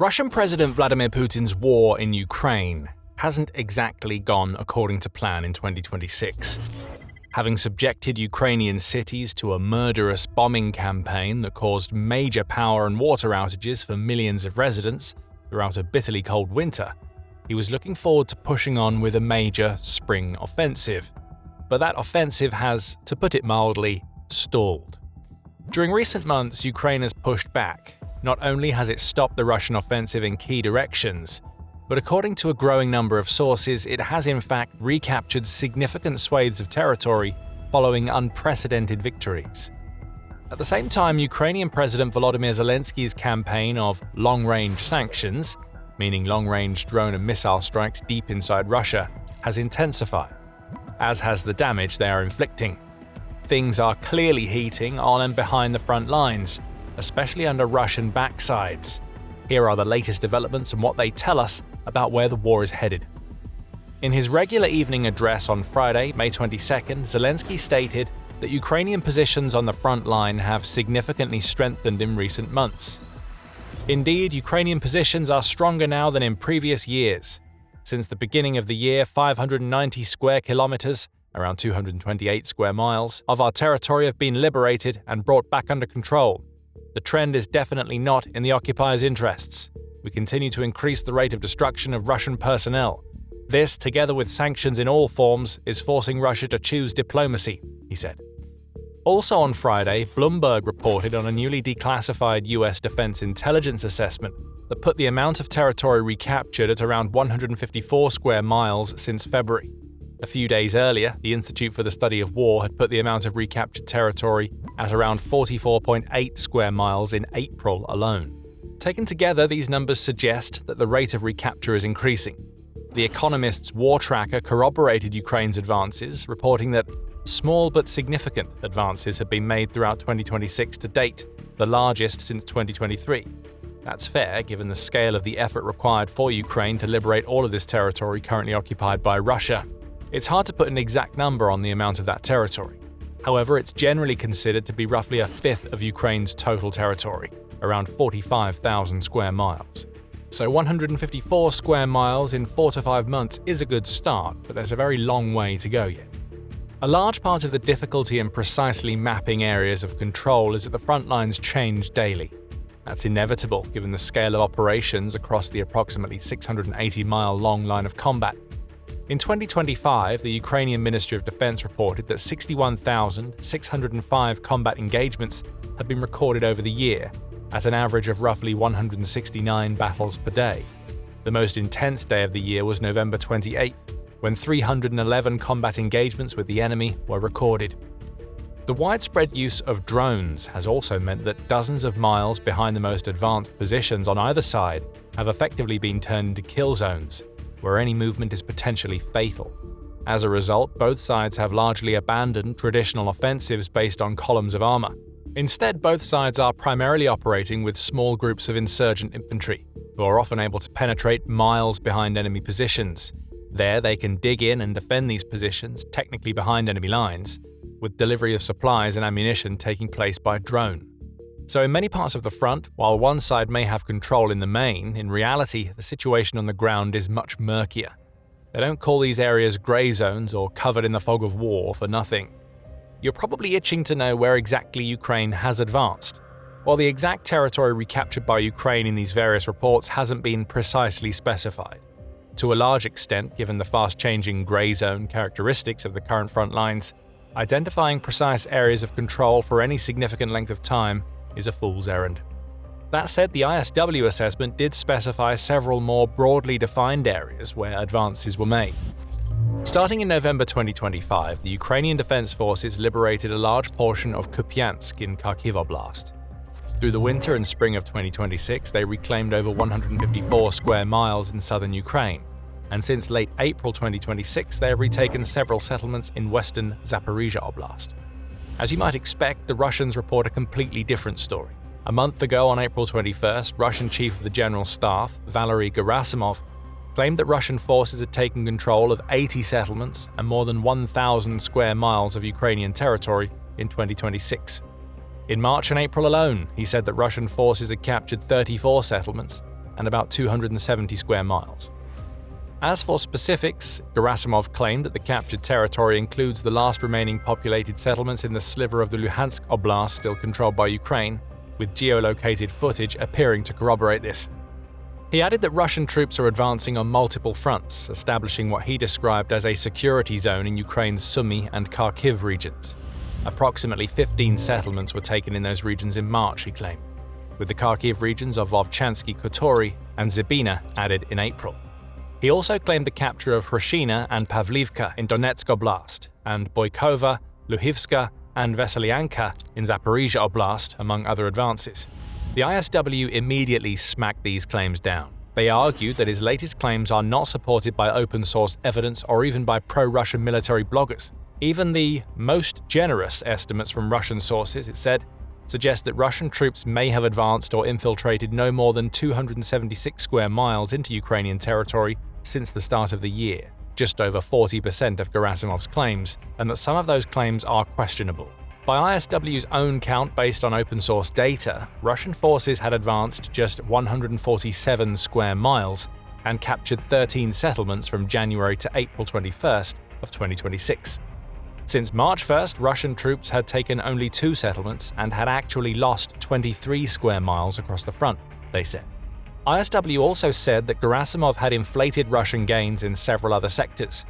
Russian President Vladimir Putin's war in Ukraine hasn't exactly gone according to plan in 2026. Having subjected Ukrainian cities to a murderous bombing campaign that caused major power and water outages for millions of residents throughout a bitterly cold winter, he was looking forward to pushing on with a major spring offensive. But that offensive has, to put it mildly, stalled. During recent months, Ukraine has pushed back. Not only has it stopped the Russian offensive in key directions, but according to a growing number of sources, it has in fact recaptured significant swathes of territory following unprecedented victories. At the same time, Ukrainian President Volodymyr Zelensky's campaign of long-range sanctions, meaning long-range drone and missile strikes deep inside Russia, has intensified, as has the damage they are inflicting. Things are clearly heating on and behind the front lines, especially under Russian backsides. Here are the latest developments and what they tell us about where the war is headed. In his regular evening address on Friday, May 22nd, Zelensky stated that Ukrainian positions on the front line have significantly strengthened in recent months. Indeed, Ukrainian positions are stronger now than in previous years. Since the beginning of the year, 590 square kilometers, around 228 square miles, of our territory have been liberated and brought back under control. The trend is definitely not in the occupiers' interests. We continue to increase the rate of destruction of Russian personnel. This, together with sanctions in all forms, is forcing Russia to choose diplomacy, he said. Also on Friday, Bloomberg reported on a newly declassified US defense intelligence assessment that put the amount of territory recaptured at around 154 square miles since February. A few days earlier, the Institute for the Study of War had put the amount of recaptured territory at around 44.8 square miles in April alone. Taken together, these numbers suggest that the rate of recapture is increasing. The Economist's war tracker corroborated Ukraine's advances, reporting that small but significant advances have been made throughout 2026 to date, the largest since 2023. That's fair, given the scale of the effort required for Ukraine to liberate all of this territory currently occupied by Russia. It's hard to put an exact number on the amount of that territory. However, it's generally considered to be roughly a fifth of Ukraine's total territory, around 45,000 square miles. So 154 square miles in 4 to 5 months is a good start, but there's a very long way to go yet. A large part of the difficulty in precisely mapping areas of control is that the front lines change daily. That's inevitable given the scale of operations across the approximately 680-mile long line of combat. In 2025, the Ukrainian Ministry of Defense reported that 61,605 combat engagements have been recorded over the year, at an average of roughly 169 battles per day. The most intense day of the year was November 28th, when 311 combat engagements with the enemy were recorded. The widespread use of drones has also meant that dozens of miles behind the most advanced positions on either side have effectively been turned into kill zones, where any movement is potentially fatal. As a result, both sides have largely abandoned traditional offensives based on columns of armor. Instead, both sides are primarily operating with small groups of insurgent infantry, who are often able to penetrate miles behind enemy positions. There, they can dig in and defend these positions, technically behind enemy lines, with delivery of supplies and ammunition taking place by drone. So in many parts of the front, while one side may have control in the main, in reality, the situation on the ground is much murkier. They don't call these areas grey zones or covered in the fog of war for nothing. You're probably itching to know where exactly Ukraine has advanced. While the exact territory recaptured by Ukraine in these various reports hasn't been precisely specified. To a large extent, given the fast-changing grey zone characteristics of the current front lines, identifying precise areas of control for any significant length of time is a fool's errand. That said, the ISW assessment did specify several more broadly defined areas where advances were made. Starting in November 2025, the Ukrainian Defense Forces liberated a large portion of Kupiansk in Kharkiv Oblast. Through the winter and spring of 2026, they reclaimed over 154 square miles in southern Ukraine, and since late April 2026, they have retaken several settlements in western Zaporizhia Oblast. As you might expect, the Russians report a completely different story. A month ago, on April 21st, Russian Chief of the General Staff, Valery Gerasimov, claimed that Russian forces had taken control of 80 settlements and more than 1,000 square miles of Ukrainian territory in 2026. In March and April alone, he said that Russian forces had captured 34 settlements and about 270 square miles. As for specifics, Gerasimov claimed that the captured territory includes the last remaining populated settlements in the sliver of the Luhansk Oblast still controlled by Ukraine, with geolocated footage appearing to corroborate this. He added that Russian troops are advancing on multiple fronts, establishing what he described as a security zone in Ukraine's Sumy and Kharkiv regions. Approximately 15 settlements were taken in those regions in March, he claimed, with the Kharkiv regions of Vovchansky Kotory and Zybina added in April. He also claimed the capture of Hroshina and Pavlivka in Donetsk Oblast, and Boykova, Luhivska, and Veselyanka in Zaporizhia Oblast, among other advances. The ISW immediately smacked these claims down. They argued that his latest claims are not supported by open-source evidence or even by pro-Russian military bloggers. Even the most generous estimates from Russian sources, it said, suggest that Russian troops may have advanced or infiltrated no more than 276 square miles into Ukrainian territory since the start of the year, just over 40% of Gerasimov's claims, and that some of those claims are questionable. By ISW's own count based on open-source data, Russian forces had advanced just 147 square miles and captured 13 settlements from January to April 21st of 2026. Since March 1st, Russian troops had taken only 2 settlements and had actually lost 23 square miles across the front, they said. ISW also said that Gerasimov had inflated Russian gains in several other sectors.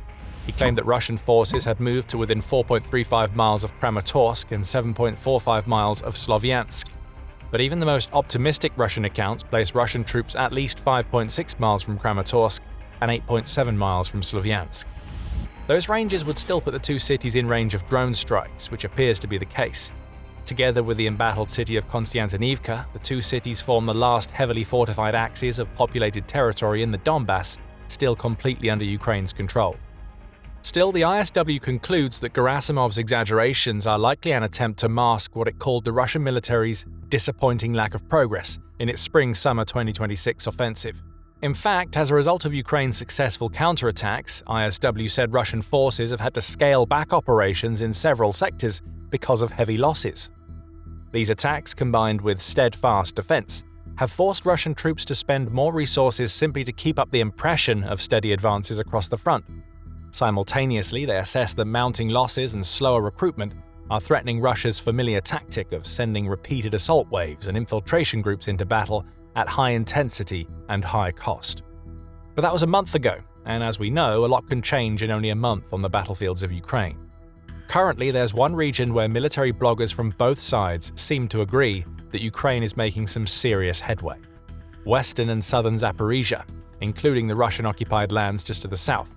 He claimed that Russian forces had moved to within 4.35 miles of Kramatorsk and 7.45 miles of Slovyansk. But even the most optimistic Russian accounts place Russian troops at least 5.6 miles from Kramatorsk and 8.7 miles from Slovyansk. Those ranges would still put the two cities in range of drone strikes, which appears to be the case. Together with the embattled city of Konstantinivka, the two cities form the last heavily fortified axes of populated territory in the Donbass, still completely under Ukraine's control. Still, the ISW concludes that Gerasimov's exaggerations are likely an attempt to mask what it called the Russian military's disappointing lack of progress in its spring-summer 2026 offensive. In fact, as a result of Ukraine's successful counterattacks, ISW said Russian forces have had to scale back operations in several sectors because of heavy losses. These attacks, combined with steadfast defense, have forced Russian troops to spend more resources simply to keep up the impression of steady advances across the front. Simultaneously, they assess that mounting losses and slower recruitment are threatening Russia's familiar tactic of sending repeated assault waves and infiltration groups into battle at high intensity and high cost. But that was a month ago, and as we know, a lot can change in only a month on the battlefields of Ukraine. Currently, there's one region where military bloggers from both sides seem to agree that Ukraine is making some serious headway: western and southern Zaporizhia, including the Russian-occupied lands just to the south.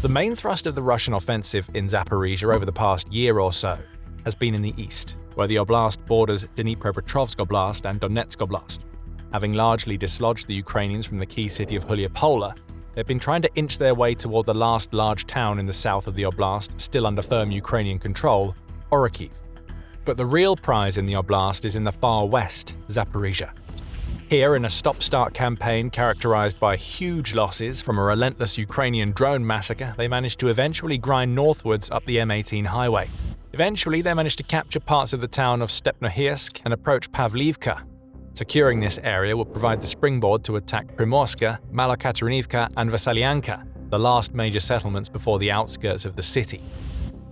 The main thrust of the Russian offensive in Zaporizhia over the past year or so has been in the east, where the oblast borders Dnipropetrovsk Oblast and Donetsk Oblast. Having largely dislodged the Ukrainians from the key city of Huliapola, they've been trying to inch their way toward the last large town in the south of the oblast, still under firm Ukrainian control, Orikhiv. But the real prize in the oblast is in the far west, Zaporizhia. Here, in a stop-start campaign characterized by huge losses from a relentless Ukrainian drone massacre, they managed to eventually grind northwards up the M18 highway. Eventually, they managed to capture parts of the town of Stepnohirsk and approach Pavlivka. Securing this area would provide the springboard to attack Primorska, Malokaterynivka, and Veselyanka, the last major settlements before the outskirts of the city.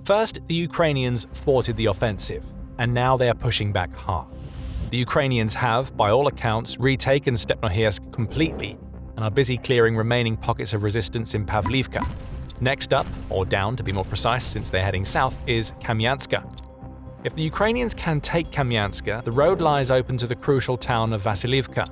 First, the Ukrainians thwarted the offensive, and now they are pushing back hard. The Ukrainians have, by all accounts, retaken Stepnohirsk completely and are busy clearing remaining pockets of resistance in Pavlivka. Next up, or down to be more precise since they're heading south, is Kamyanska. If the Ukrainians can take Kamyanska, the road lies open to the crucial town of Vasilivka.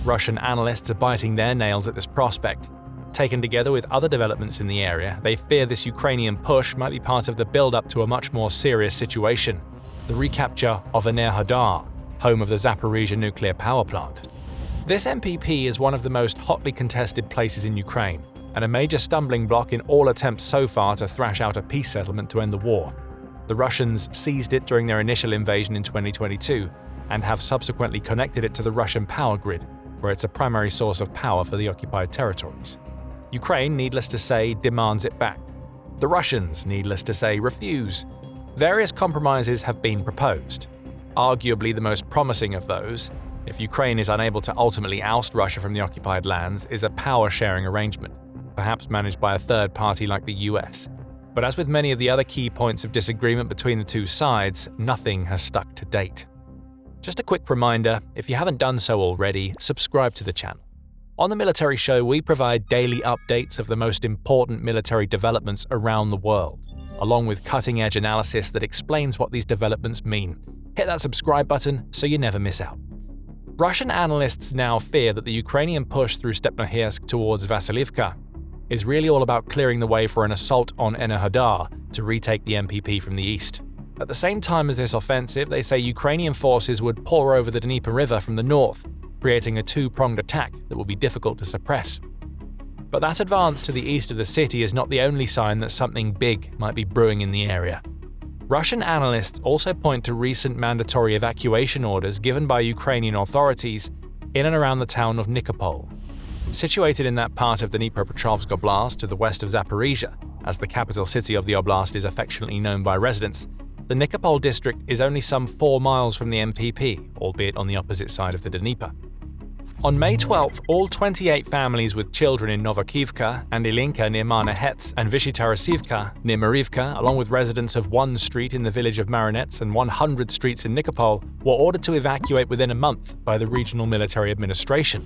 Russian analysts are biting their nails at this prospect. Taken together with other developments in the area, they fear this Ukrainian push might be part of the build-up to a much more serious situation: the recapture of Enerhodar, home of the Zaporizhia nuclear power plant. This MPP is one of the most hotly contested places in Ukraine, and a major stumbling block in all attempts so far to thrash out a peace settlement to end the war. The Russians seized it during their initial invasion in 2022 and have subsequently connected it to the Russian power grid, where it's a primary source of power for the occupied territories. Ukraine, needless to say, demands it back. The Russians, needless to say, refuse. Various compromises have been proposed. Arguably the most promising of those if Ukraine is unable to ultimately oust Russia from the occupied lands, is a power-sharing arrangement, perhaps managed by a third party like the US. But as with many of the other key points of disagreement between the two sides, nothing has stuck to date. Just a quick reminder, if you haven't done so already, subscribe to the channel. On the Military Show, we provide daily updates of the most important military developments around the world, along with cutting-edge analysis that explains what these developments mean. Hit that subscribe button so you never miss out. Russian analysts now fear that the Ukrainian push through Stepnohirsk towards Vasilivka is really all about clearing the way for an assault on Enerhodar to retake the MPP from the east. At the same time as this offensive, they say Ukrainian forces would pour over the Dnieper River from the north, creating a two-pronged attack that will be difficult to suppress. But that advance to the east of the city is not the only sign that something big might be brewing in the area. Russian analysts also point to recent mandatory evacuation orders given by Ukrainian authorities in and around the town of Nikopol. Situated in that part of the Dnipropetrovsk Oblast to the west of Zaporizhia, as the capital city of the oblast is affectionately known by residents, the Nikopol district is only some 4 miles from the MPP, albeit on the opposite side of the Dnieper. On May 12th, all 28 families with children in Novokivka and Ilinka near Marnehets and Vyshtarasivka near Marivka, along with residents of one street in the village of Marinets and 100 streets in Nikopol, were ordered to evacuate within a month by the regional military administration.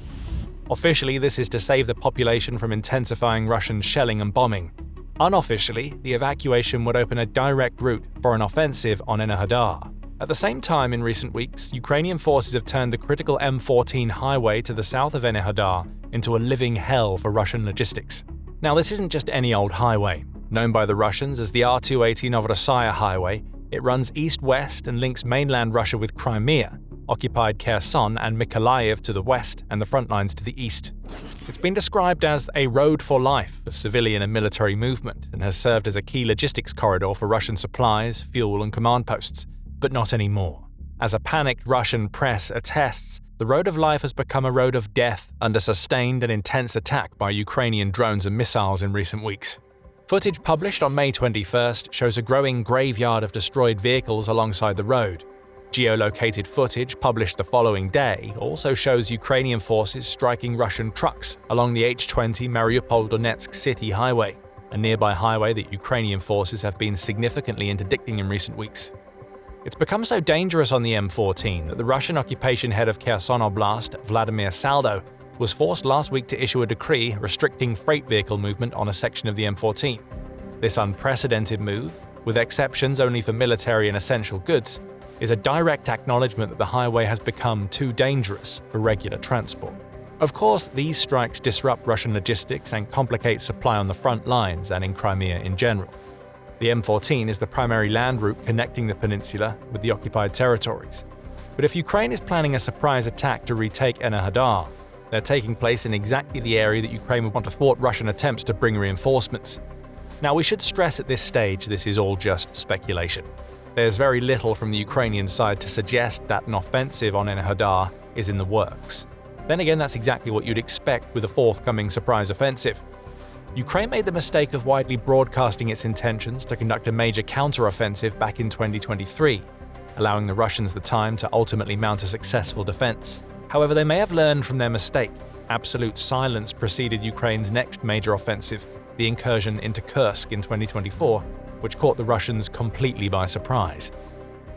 Officially, this is to save the population from intensifying Russian shelling and bombing. Unofficially, the evacuation would open a direct route for an offensive on Enerhodar. At the same time, in recent weeks, Ukrainian forces have turned the critical M14 highway to the south of Enerhodar into a living hell for Russian logistics. Now, this isn't just any old highway. Known by the Russians as the R280 Novorossiya Highway, it runs east-west and links mainland Russia with Crimea, occupied Kherson and Mykolaiv to the west and the front lines to the east. It's been described as a road for life for civilian and military movement and has served as a key logistics corridor for Russian supplies, fuel and command posts. But not anymore. As a panicked Russian press attests, the road of life has become a road of death under sustained and intense attack by Ukrainian drones and missiles in recent weeks. Footage published on May 21st shows a growing graveyard of destroyed vehicles alongside the road. Geolocated footage published the following day also shows Ukrainian forces striking Russian trucks along the H20 Mariupol-Donetsk city highway, a nearby highway that Ukrainian forces have been significantly interdicting in recent weeks. It's become so dangerous on the M14 that the Russian occupation head of Kherson Oblast, Vladimir Saldo, was forced last week to issue a decree restricting freight vehicle movement on a section of the M14. This unprecedented move, with exceptions only for military and essential goods, is a direct acknowledgement that the highway has become too dangerous for regular transport. Of course, these strikes disrupt Russian logistics and complicate supply on the front lines and in Crimea in general. The M14 is the primary land route connecting the peninsula with the occupied territories. But if Ukraine is planning a surprise attack to retake Enerhodar, they're taking place in exactly the area that Ukraine would want to thwart Russian attempts to bring reinforcements. Now, we should stress at this stage this is all just speculation. There's very little from the Ukrainian side to suggest that an offensive on Enerhodar is in the works. Then again, that's exactly what you'd expect with a forthcoming surprise offensive. Ukraine made the mistake of widely broadcasting its intentions to conduct a major counter-offensive back in 2023, allowing the Russians the time to ultimately mount a successful defense. However, they may have learned from their mistake. Absolute silence preceded Ukraine's next major offensive, the incursion into Kursk in 2024, which caught the Russians completely by surprise.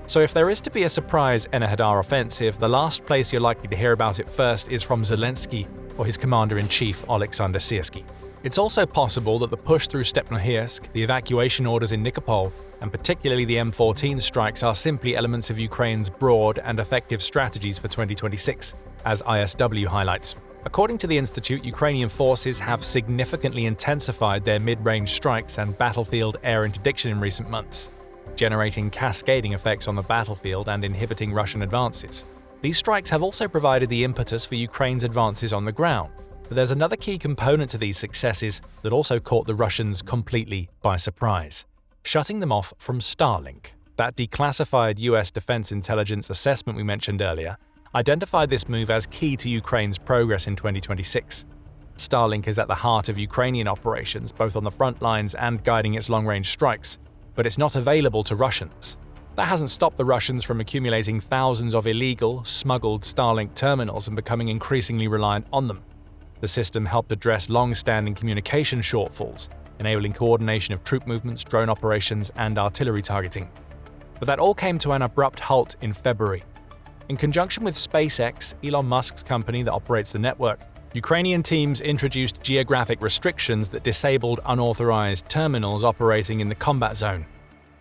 So if there is to be a surprise Enerhodar offensive, the last place you're likely to hear about it first is from Zelensky or his commander-in-chief Alexander Syrskyi. It's also possible that the push through Stepnohirsk, the evacuation orders in Nikopol, and particularly the M14 strikes are simply elements of Ukraine's broad and effective strategies for 2026, as ISW highlights. According to the Institute, Ukrainian forces have significantly intensified their mid-range strikes and battlefield air interdiction in recent months, generating cascading effects on the battlefield and inhibiting Russian advances. These strikes have also provided the impetus for Ukraine's advances on the ground. But there's another key component to these successes that also caught the Russians completely by surprise: shutting them off from Starlink. That declassified US defense intelligence assessment we mentioned earlier identified this move as key to Ukraine's progress in 2026. Starlink is at the heart of Ukrainian operations, both on the front lines and guiding its long-range strikes, but it's not available to Russians. That hasn't stopped the Russians from accumulating thousands of illegal, smuggled Starlink terminals and becoming increasingly reliant on them. The system helped address long-standing communication shortfalls, enabling coordination of troop movements, drone operations, and artillery targeting. But that all came to an abrupt halt in February. In conjunction with SpaceX, Elon Musk's company that operates the network, Ukrainian teams introduced geographic restrictions that disabled unauthorized terminals operating in the combat zone.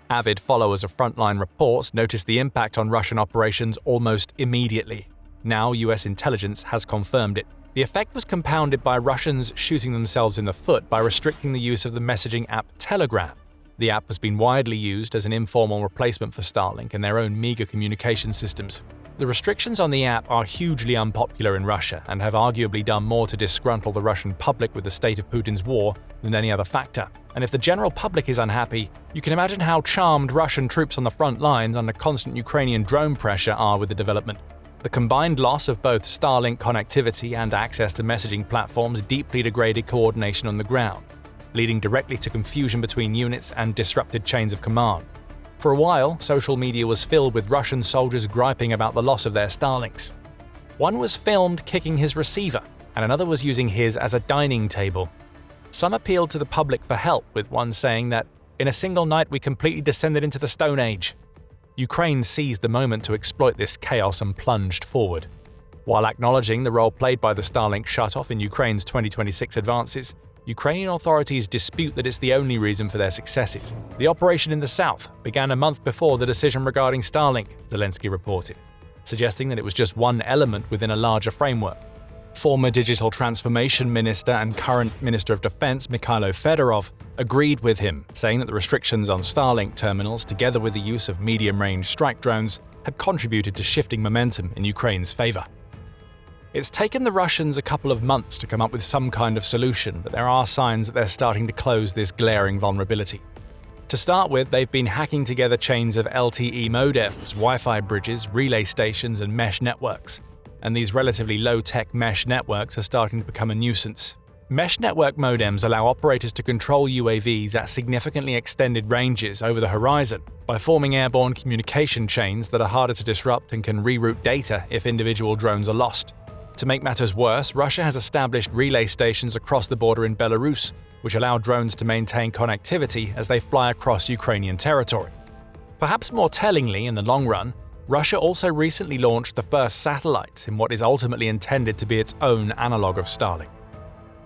Avid followers of frontline reports noticed the impact on Russian operations almost immediately. Now US intelligence has confirmed it. The effect was compounded by Russians shooting themselves in the foot by restricting the use of the messaging app Telegram. The app has been widely used as an informal replacement for Starlink and their own meager communication systems. The restrictions on the app are hugely unpopular in Russia and have arguably done more to disgruntle the Russian public with the state of Putin's war than any other factor. And if the general public is unhappy, you can imagine how charmed Russian troops on the front lines under constant Ukrainian drone pressure are with the development. The combined loss of both Starlink connectivity and access to messaging platforms deeply degraded coordination on the ground, leading directly to confusion between units and disrupted chains of command. For a while, social media was filled with Russian soldiers griping about the loss of their Starlinks. One was filmed kicking his receiver, and another was using his as a dining table. Some appealed to the public for help, with one saying that, "In a single night we completely descended into the Stone Age." Ukraine seized the moment to exploit this chaos and plunged forward. While acknowledging the role played by the Starlink shutoff in Ukraine's 2026 advances, Ukrainian authorities dispute that it's the only reason for their successes. The operation in the south began a month before the decision regarding Starlink, Zelensky reported, suggesting that it was just one element within a larger framework. Former Digital Transformation Minister and current Minister of Defense Mikhailo Fedorov agreed with him, saying that the restrictions on Starlink terminals, together with the use of medium-range strike drones, had contributed to shifting momentum in Ukraine's favor. It's taken the Russians a couple of months to come up with some kind of solution, but there are signs that they're starting to close this glaring vulnerability. To start with, they've been hacking together chains of LTE modems, Wi-Fi bridges, relay stations, and mesh networks. And these relatively low-tech mesh networks are starting to become a nuisance. Mesh network modems allow operators to control UAVs at significantly extended ranges over the horizon by forming airborne communication chains that are harder to disrupt and can reroute data if individual drones are lost. To make matters worse, Russia has established relay stations across the border in Belarus, which allow drones to maintain connectivity as they fly across Ukrainian territory. Perhaps more tellingly, in the long run, Russia also recently launched the first satellites in what is ultimately intended to be its own analog of Starlink.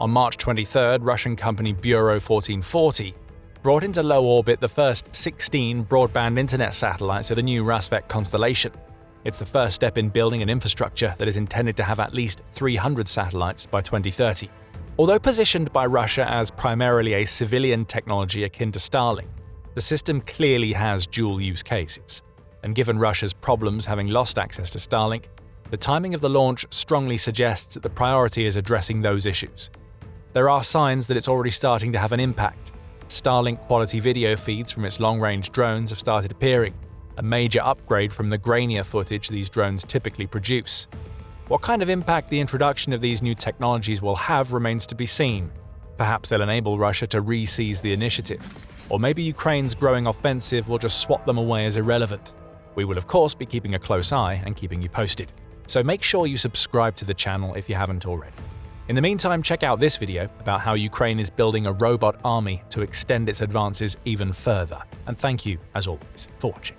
On March 23rd, Russian company Bureau 1440 brought into low orbit the first 16 broadband internet satellites of the new Rassvet constellation. It's the first step in building an infrastructure that is intended to have at least 300 satellites by 2030. Although positioned by Russia as primarily a civilian technology akin to Starlink, the system clearly has dual use cases. And given Russia's problems having lost access to Starlink, the timing of the launch strongly suggests that the priority is addressing those issues. There are signs that it's already starting to have an impact. Starlink-quality video feeds from its long-range drones have started appearing, a major upgrade from the grainier footage these drones typically produce. What kind of impact the introduction of these new technologies will have remains to be seen. Perhaps they'll enable Russia to re-seize the initiative, or maybe Ukraine's growing offensive will just swat them away as irrelevant. We will of course be keeping a close eye and keeping you posted, so make sure you subscribe to the channel if you haven't already. In the meantime, check out this video about how Ukraine is building a robot army to extend its advances even further, and thank you, as always, for watching.